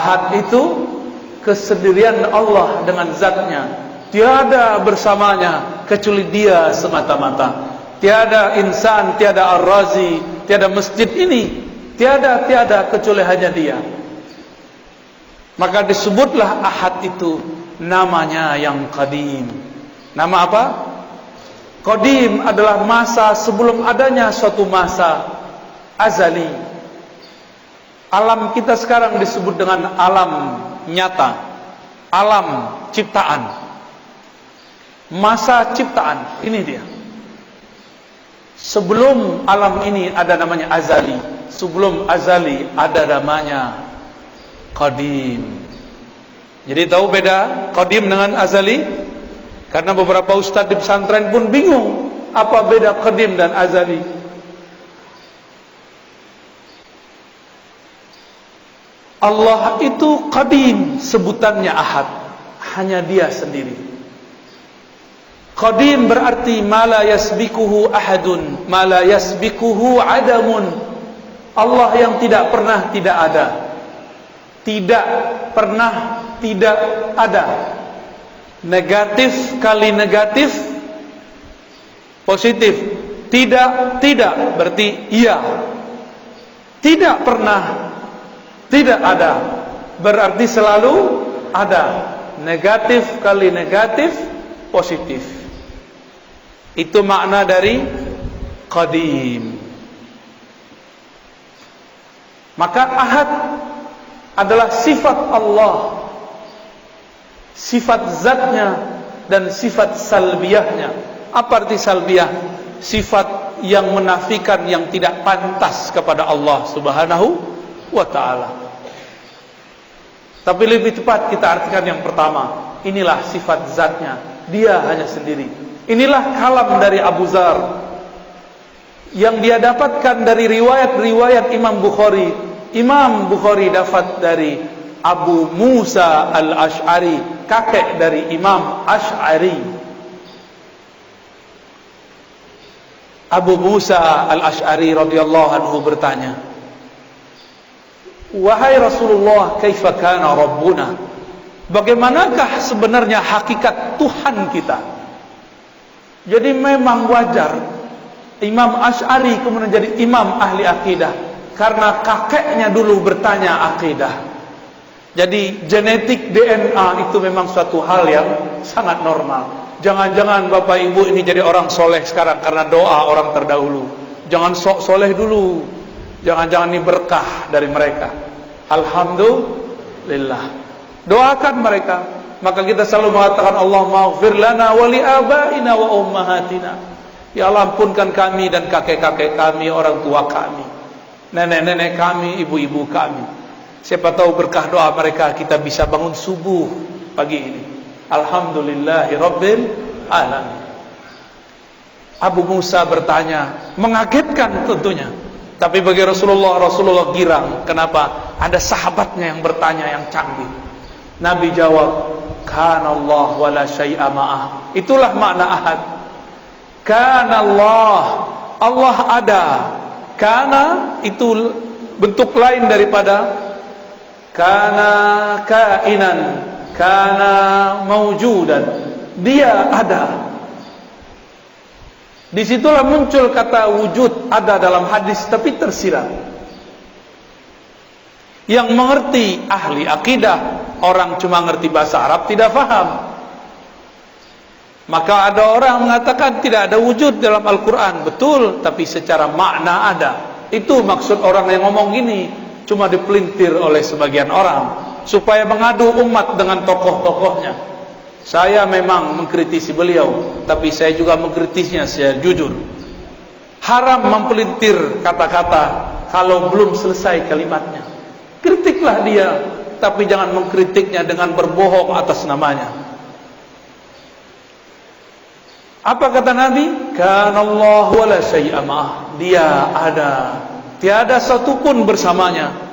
Ahad itu kesendirian Allah dengan zatnya, tiada bersamanya kecuali dia semata-mata. Tiada insan, tiada ar-razi, tiada masjid ini, tiada kecuali hanya dia. Maka disebutlah ahad itu namanya yang qadim. Nama apa? Qadim adalah masa sebelum adanya suatu masa, azali. Alam kita sekarang disebut dengan alam nyata, alam ciptaan, masa ciptaan. Ini dia. Sebelum alam ini ada namanya azali, sebelum azali ada namanya qadim. Jadi tahu beda qadim dengan azali? Karena beberapa ustadz di pesantren pun bingung apa beda qadim dan azali. Allah itu qadim, sebutannya ahad, hanya dia sendiri. Qadim berarti ma la yasbikuhu ahadun, ma la yasbikuhu adamun. Allah yang tidak pernah tidak ada, tidak pernah tidak ada. Negatif kali negatif positif. Tidak berarti iya. Tidak pernah tidak ada berarti selalu ada. Negatif kali negatif positif. Itu makna dari qadim. Maka ahad adalah sifat Allah, sifat zatnya dan sifat salbiyahnya. Apa arti salbiyah? Sifat yang menafikan yang tidak pantas kepada Allah Subhanahu wa ta'ala. Tapi lebih tepat kita artikan yang pertama. Inilah sifat zatnya, dia hanya sendiri. Inilah kalam dari Abu Dzar yang dia dapatkan dari riwayat-riwayat Imam Bukhari. Imam Bukhari dapat dari Abu Musa al-Ash'ari, kakek dari Imam Ash'ari. Abu Musa al-Ash'ari radhiyallahu anhu bertanya, "Wahai Rasulullah, kaifa kana rabbuna?" Bagaimanakah sebenarnya hakikat Tuhan kita? Jadi memang wajar Imam Ash'ari kemudian jadi imam ahli akidah karena kakeknya dulu bertanya akidah. Jadi genetik DNA itu memang suatu hal yang sangat normal. Jangan-jangan Bapak Ibu ini jadi orang soleh sekarang karena doa orang terdahulu. Jangan sok soleh dulu. Jangan-jangan ini berkah dari mereka. Alhamdulillah. Doakan mereka. Maka kita selalu mengatakan Allahumma ighfir lana wa li abaina wa ummahatina. Ya Allah, ampunkan kami dan kakek-kakek kami, orang tua kami, nenek-nenek kami, ibu-ibu kami. Siapa tahu berkah doa mereka kita bisa bangun subuh pagi ini. Alhamdulillahi rabbil alamin. Abu Musa bertanya, mengagetkan tentunya. Tapi bagi Rasulullah girang. Kenapa? Ada sahabatnya yang bertanya yang canggih. Nabi jawab, kana Allah wa la syai'a ma'ah. Itulah makna ahad. Kana Allah, Allah ada. Kana itu bentuk lain daripada kana kainan, kana maujudan. Dia ada. Disitulah muncul kata wujud, ada dalam hadis tapi tersirat. Yang mengerti ahli akidah, orang cuma ngerti bahasa Arab tidak faham. Maka ada orang mengatakan tidak ada wujud dalam Al-Quran. Betul, tapi secara makna ada. Itu maksud orang yang ngomong gini. Cuma dipelintir oleh sebagian orang supaya mengadu umat dengan tokoh-tokohnya. Saya memang mengkritisi beliau, tapi saya juga mengkritisnya secara jujur. Haram mempelintir kata-kata kalau belum selesai kalimatnya. Kritiklah dia, tapi jangan mengkritiknya dengan berbohong atas namanya. Apa kata Nabi? Kana Allah wa la syai'a ma'ah. Dia ada, tiada satupun bersamanya.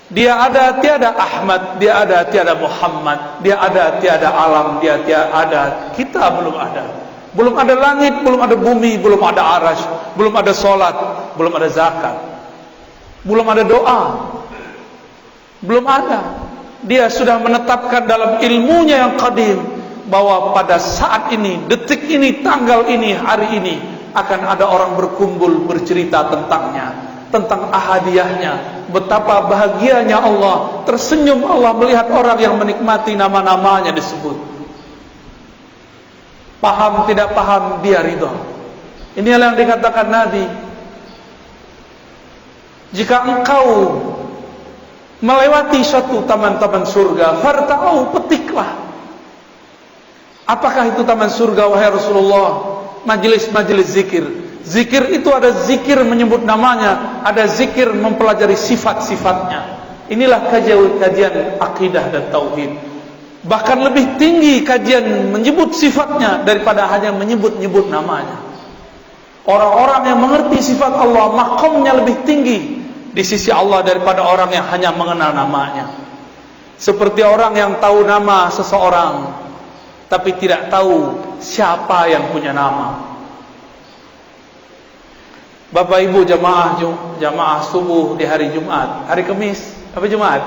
Dia ada, tiada Ahmad. Dia ada, tiada Muhammad. Dia ada, tiada alam. Dia tiada ada, kita belum ada. Belum ada langit, belum ada bumi, belum ada arash, belum ada solat, belum ada zakat, belum ada doa. Belum ada. Dia sudah menetapkan dalam ilmunya yang qadim bahwa pada saat ini, detik ini, tanggal ini, hari ini akan ada orang berkumpul bercerita tentangnya, tentang ahadiyahnya, betapa bahagianya Allah, tersenyum Allah melihat orang yang menikmati nama-namanya disebut. Paham tidak paham, dia ridha. Inilah yang dikatakan Nabi, jika engkau melewati suatu taman-taman surga, farta'u, petiklah. Apakah itu taman surga wahai Rasulullah? Majelis-majelis zikir. Zikir itu ada zikir menyebut namanya, ada zikir mempelajari sifat-sifatnya. Inilah kajian akidah dan tauhid. Bahkan lebih tinggi kajian menyebut sifatnya daripada hanya menyebut-nyebut namanya. Orang-orang yang mengerti sifat Allah, makamnya lebih tinggi di sisi Allah daripada orang yang hanya mengenal namanya. Seperti orang yang tahu nama seseorang tapi tidak tahu siapa yang punya nama. Bapak Ibu jamaah subuh di hari Jumat, hari Kamis, apa Jumat?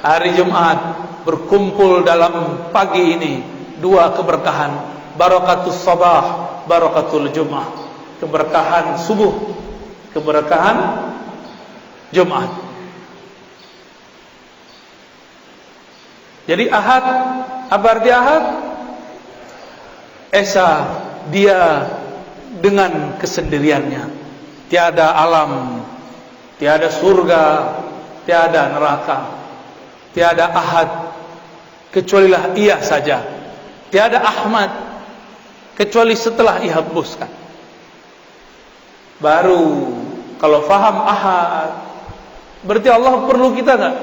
Hari Jumat berkumpul dalam pagi ini dua keberkahan, barakatus sabah, barakatul Jumat. Keberkahan subuh, keberkahan Jumat. Jadi Ahad, apa arti Ahad? Esa, dia dengan kesendiriannya, tiada alam, tiada surga, tiada neraka, tiada Ahad kecualilah ia saja, tiada Ahmad kecuali setelah ia hembuskan. Baru kalau faham Ahad, berarti Allah perlu kita enggak?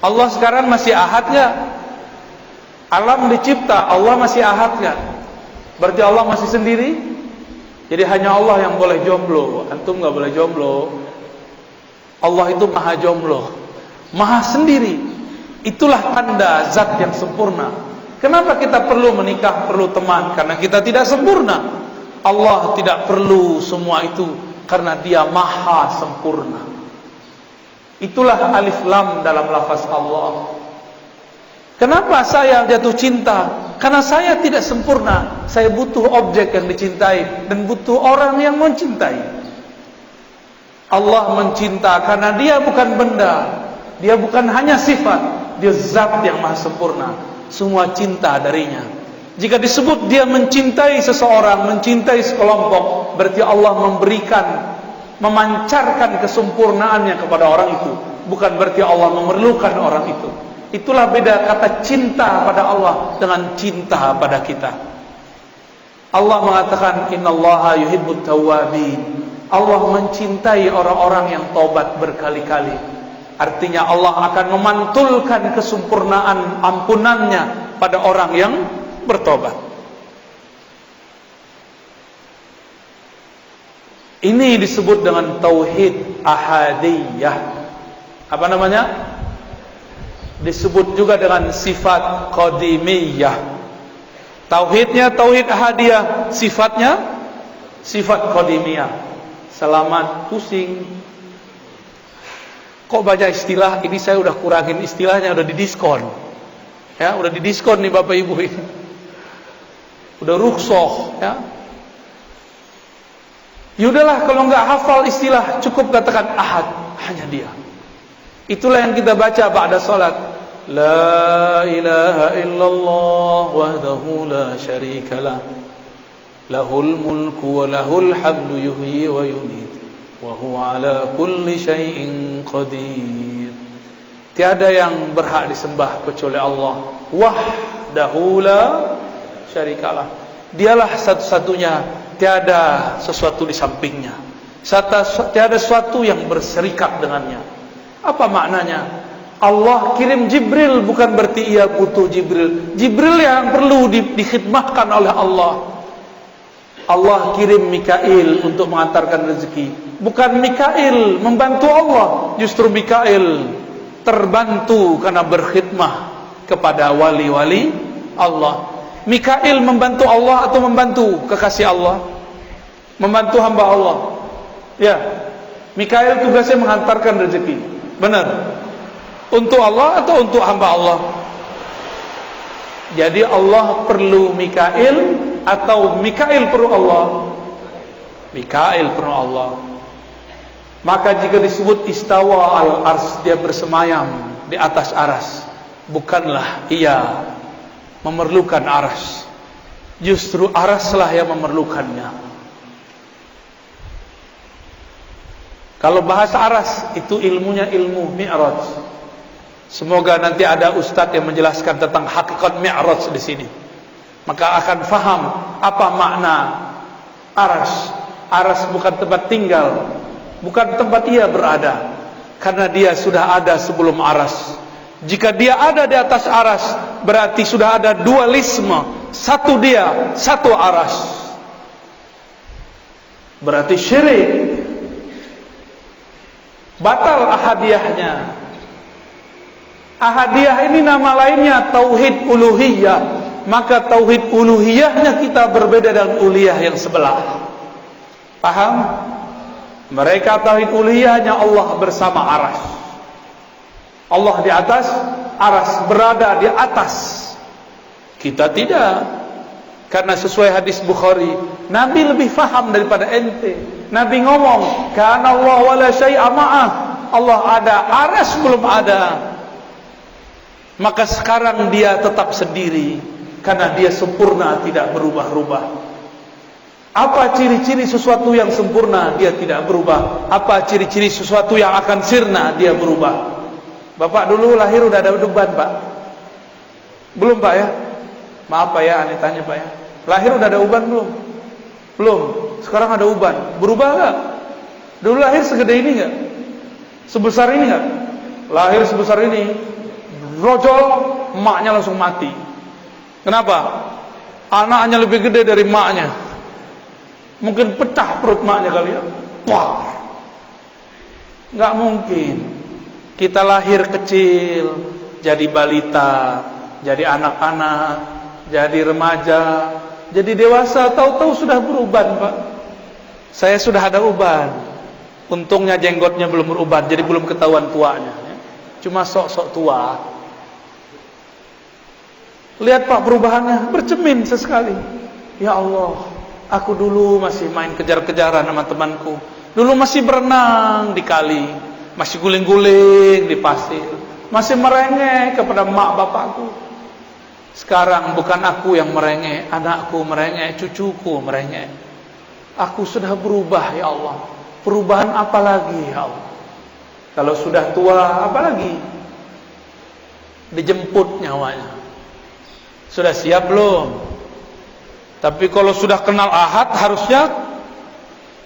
Allah sekarang masih Ahad enggak? Alam dicipta, Allah masih Ahad enggak? Berarti Allah masih sendiri? Jadi hanya Allah yang boleh jomblo, antum enggak boleh jomblo. Allah itu maha jomblo, maha sendiri. Itulah tanda zat yang sempurna. Kenapa kita perlu menikah, perlu teman? Karena kita tidak sempurna. Allah tidak perlu semua itu karena dia maha sempurna. Itulah alif lam dalam lafaz Allah. Kenapa saya jatuh cinta? Karena saya tidak sempurna. Saya butuh objek yang dicintai dan butuh orang yang mencintai. Allah mencinta karena dia bukan benda, dia bukan hanya sifat, dia zat yang maha sempurna. Semua cinta darinya. Jika disebut dia mencintai seseorang, mencintai sekelompok, berarti Allah memberikan, memancarkan kesempurnaannya kepada orang itu. Bukan berarti Allah memerlukan orang itu. Itulah beda kata cinta pada Allah dengan cinta pada kita. Allah mengatakan innallaha yuhibbut tawwabin. Allah mencintai orang-orang yang taubat berkali-kali. Artinya Allah akan memantulkan kesempurnaan ampunannya pada orang yang bertobat. Ini disebut dengan tauhid ahadiyah. Apa namanya? Disebut juga dengan sifat qadimiyah. Tauhidnya tauhid ahadiyah, sifatnya sifat qadimiyah. Selamat pusing. Kok baca istilah ini, saya udah kurangin istilahnya, udah didiskon. Ya, udah didiskon nih Bapak Ibu ini. Udah rukhsah, ya. Yaudahlah kalau enggak hafal istilah, cukup katakan ahad, hanya dia. Itulah yang kita baca ba'da salat. La ilaha illallah wahdahu la syarikalah. Lahul mulku wa lahul hamdu yuhyi wa yumiit wa huwa ala kulli syai'in qadir. Tiada yang berhak disembah kecuali Allah. Wahdahu la syarikalah. Dialah satu-satunya, tiada sesuatu di sampingnya. Tiada sesuatu yang berserikat dengannya. Apa maknanya? Allah kirim Jibril bukan berarti ia butuh Jibril. Jibril yang perlu dikhidmahkan oleh Allah. Allah kirim Mikail untuk mengantarkan rezeki. Bukan Mikail membantu Allah, justru Mikail terbantu karena berkhidmah kepada wali-wali Allah. Mikail membantu Allah atau membantu kekasih Allah? Membantu hamba Allah. Ya, Mikail tugasnya menghantarkan rezeki. Benar. Untuk Allah atau untuk hamba Allah? Jadi Allah perlu Mikail atau Mikail perlu Allah? Mikail perlu Allah. Maka jika disebut istawa al-ars, dia bersemayam di atas aras, bukanlah ia memerlukan aras, justru araslah yang memerlukannya. Kalau bahasa aras itu ilmunya ilmu mi'raj. Semoga nanti ada ustadz yang menjelaskan tentang hakikat mi'raj di sini. Maka akan faham apa makna aras. Aras bukan tempat tinggal, bukan tempat ia berada, karena dia sudah ada sebelum aras. Jika dia ada di atas aras, berarti sudah ada dualisme, satu dia, satu aras. Berarti syirik, batal ahadiyahnya. Ahadiyah ini nama lainnya tauhid uluhiyah. Maka tauhid uluhiyahnya kita berbeda dengan uluhiyah yang sebelah. Paham? Mereka tauhid uluhiyahnya Allah bersama aras. Allah di atas aras, berada di atas. Kita tidak. Karena sesuai hadis Bukhari, Nabi lebih faham daripada ente. Nabi ngomong, kana Allah wala syai'a ma'ah. Allah ada, aras belum ada. Maka sekarang dia tetap sendiri, karena dia sempurna, tidak berubah-ubah. Apa ciri-ciri sesuatu yang sempurna? Dia tidak berubah. Apa ciri-ciri sesuatu yang akan sirna? Dia berubah. Bapak dulu lahir udah ada uban, Pak? Belum, Pak ya? Maaf Pak ya, aneh tanya Pak ya. Lahir udah ada uban belum? Belum. Sekarang ada uban. Berubah gak? Dulu lahir segede ini gak? Sebesar ini gak? Lahir sebesar ini, rojol, emaknya langsung mati. Kenapa? Anaknya lebih gede dari emaknya. Mungkin pecah perut maknya kali ya. Wah, nggak mungkin. Kita lahir kecil, jadi balita, jadi anak-anak, jadi remaja, jadi dewasa, tahu-tahu sudah beruban, Pak. Saya sudah ada uban. Untungnya jenggotnya belum beruban, jadi belum ketahuan tuanya. Cuma sok-sok tua. Lihat Pak perubahannya, bercermin sesekali. Ya Allah. Aku dulu masih main kejar-kejaran sama temanku. Dulu masih berenang di kali, masih guling-guling di pasir, masih merengek kepada mak bapakku. Sekarang bukan aku yang merengek, anakku merengek, cucuku merengek. Aku sudah berubah ya Allah. Perubahan apa lagi ya Allah? Kalau sudah tua apa lagi? Dijemput nyawanya. Sudah siap belum? Tapi kalau sudah kenal ahad harusnya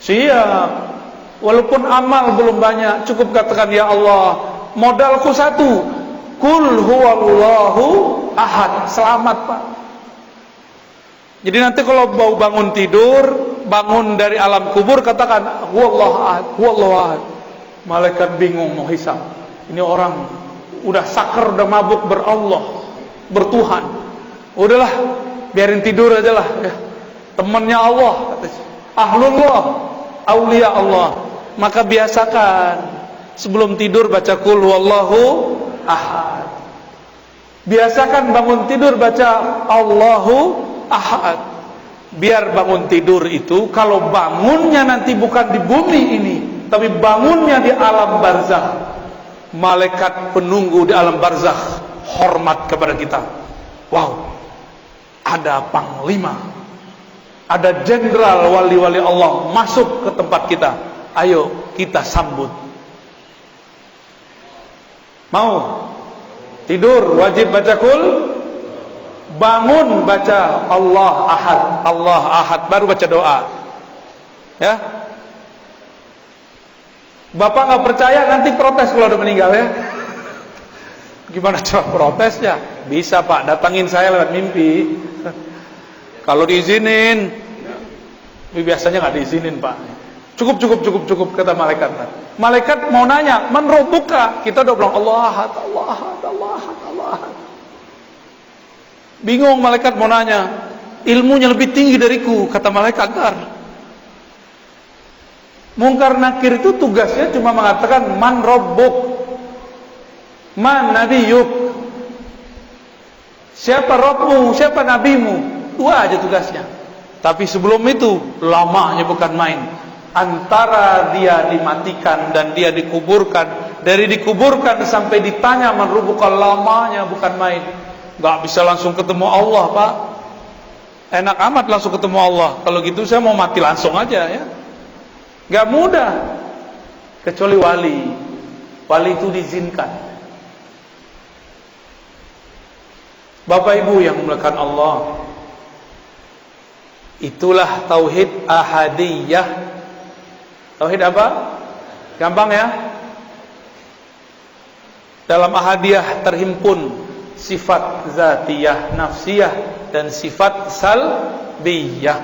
siap. Walaupun amal belum banyak, cukup katakan ya Allah, modalku satu, kul huwallahu ahad. Selamat Pak. Jadi nanti kalau mau bangun tidur, bangun dari alam kubur, katakan huwallahu ahad, huwallahu ahad. Malaikat bingung mau hisab. Ini orang udah sakar, udah mabuk berallah, bertuhan. Udahlah, biarin tidur aja lah ya. Temannya Allah, ahlullah, aulia Allah. Maka biasakan sebelum tidur baca qul huwallahu ahad. Biasakan bangun tidur baca Allahu ahad. Biar bangun tidur itu, kalau bangunnya nanti bukan di bumi ini, tapi bangunnya di alam barzakh, malaikat penunggu di alam barzakh hormat kepada kita. Wow, ada panglima, ada jenderal wali-wali Allah masuk ke tempat kita. Ayo kita sambut. Mau tidur wajib baca qul, bangun baca Allah ahad, Allah ahad, baru baca doa. Ya. Bapak nggak percaya nanti protes kalau udah meninggal ya. Gimana cara protesnya? Bisa Pak, datangin saya lewat mimpi. Kalau diizinin, biasanya nggak diizinin Pak. Cukup kata malaikat. Malaikat mau nanya, man rabbuka? Kita udah bilang Allah ahad, Allah ahad, Allah ahad, Allah ahad. Bingung malaikat mau nanya, ilmunya lebih tinggi dariku, kata malaikat. Mungkar nakir itu tugasnya cuma mengatakan man rabbuk. Man nabiyuk? Siapa Rabbmu? Siapa nabimu? Dua aja tugasnya. Tapi sebelum itu lamanya bukan main. Antara dia dimatikan dan dia dikuburkan, dari dikuburkan sampai ditanya man rabbuka, lamanya bukan main. Gak bisa langsung ketemu Allah, Pak. Enak amat langsung ketemu Allah. Kalau gitu saya mau mati langsung aja ya. Gak mudah. Kecuali wali. Wali itu diizinkan. Bapak Ibu yang dimuliakan Allah, itulah tauhid ahadiyah. Tauhid apa? Gampang ya. Dalam ahadiyah terhimpun sifat zatiyah, nafsiyah, dan sifat salbiyah.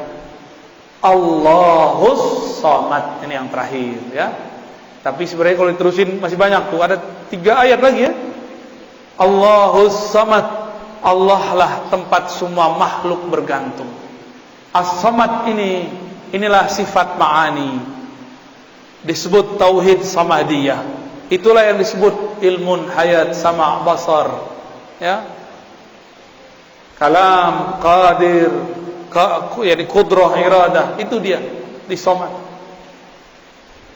Allahus Samad, ini yang terakhir ya. Tapi sebenarnya kalau diterusin masih banyak tuh, ada 3 ayat lagi ya. Allahus Samad, Allah lah tempat semua makhluk bergantung. As-Samad inilah sifat ma'ani, disebut tauhid samadiyah. Itulah yang disebut ilmun hayat sama basar ya. Kalam, qadir, yani kudrah, iradah, itu dia di Samad.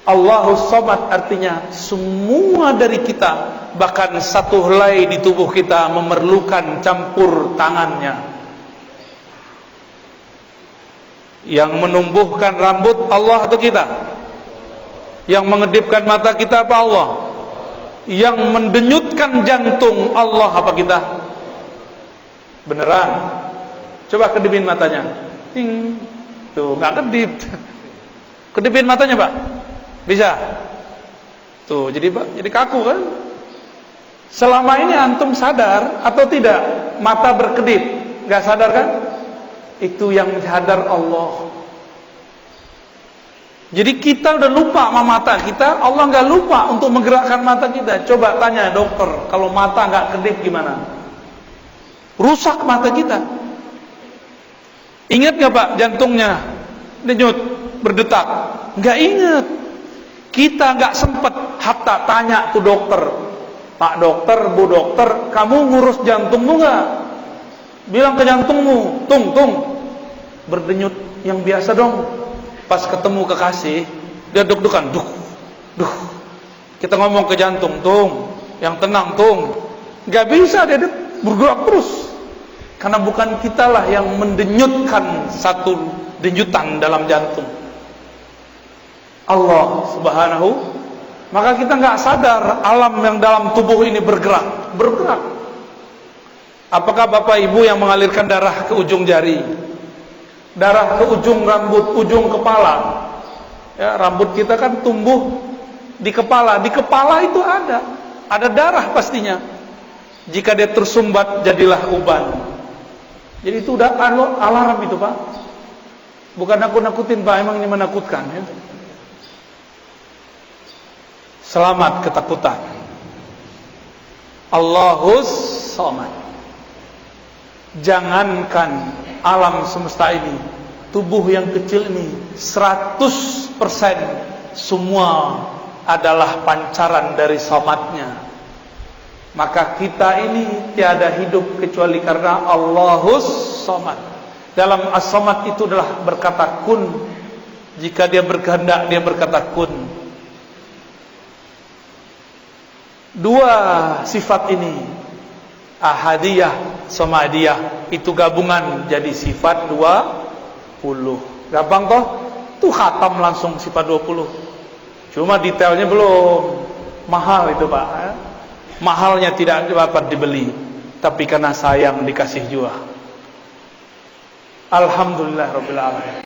Allahus Samad artinya semua dari kita, bahkan satu helai di tubuh kita memerlukan campur tangannya. Yang menumbuhkan rambut Allah atau kita? Yang mengedipkan mata kita apa Allah? Yang mendenyutkan jantung Allah apa kita? Beneran? Coba kedipin matanya. Ting. Tuh, nggak kedip. Kedipin matanya, Pak. Bisa? Tuh, jadi kaku kan? Selama ini antum sadar atau tidak mata berkedip? Nggak sadar kan? Itu yang sadar Allah. Jadi kita udah lupa sama mata kita, Allah nggak lupa untuk menggerakkan mata kita. Coba tanya dokter, kalau mata nggak kedip gimana? Rusak mata kita. Ingat nggak Pak, jantungnya denyut, berdetak? Nggak ingat. Kita nggak sempet hatta tanya tuh dokter, Pak dokter, Bu dokter, kamu ngurus jantungmu nggak? Bilang ke jantungmu, tung, berdenyut yang biasa dong. Pas ketemu kekasih, dia deg-degan, duh. Kita ngomong ke jantung, tung, yang tenang, tung. Gak bisa, dia bergerak terus. Karena bukan kitalah yang mendenyutkan satu denyutan dalam jantung. Allah Subhanahu. Maka kita gak sadar alam yang dalam tubuh ini bergerak. Apakah Bapak Ibu yang mengalirkan darah ke ujung jari, darah ke ujung rambut, ujung kepala ya, rambut kita kan tumbuh di kepala. Di kepala itu ada darah pastinya. Jika dia tersumbat jadilah uban. Jadi itu udah alarm itu Pak. Bukan nakut-nakutin Pak, emang ini menakutkan ya. Selamat ketakutan. Allahus Samad. Jangankan alam semesta ini, tubuh yang kecil ini 100% semua adalah pancaran dari Samadnya. Maka kita ini tiada hidup kecuali karena Allahus Samad. Dalam As-Samad itu adalah berkata kun. Jika dia berkehendak, dia berkata kun. Dua sifat ini, ahadiyah, samadiyah, itu gabungan jadi sifat 20. Gampang toh? Tuh khatam langsung sifat 20. Cuma detailnya belum. Mahal itu Pak. Mahalnya tidak dapat dibeli, tapi karena sayang dikasih jua. Alhamdulillah Rabbil Alamin.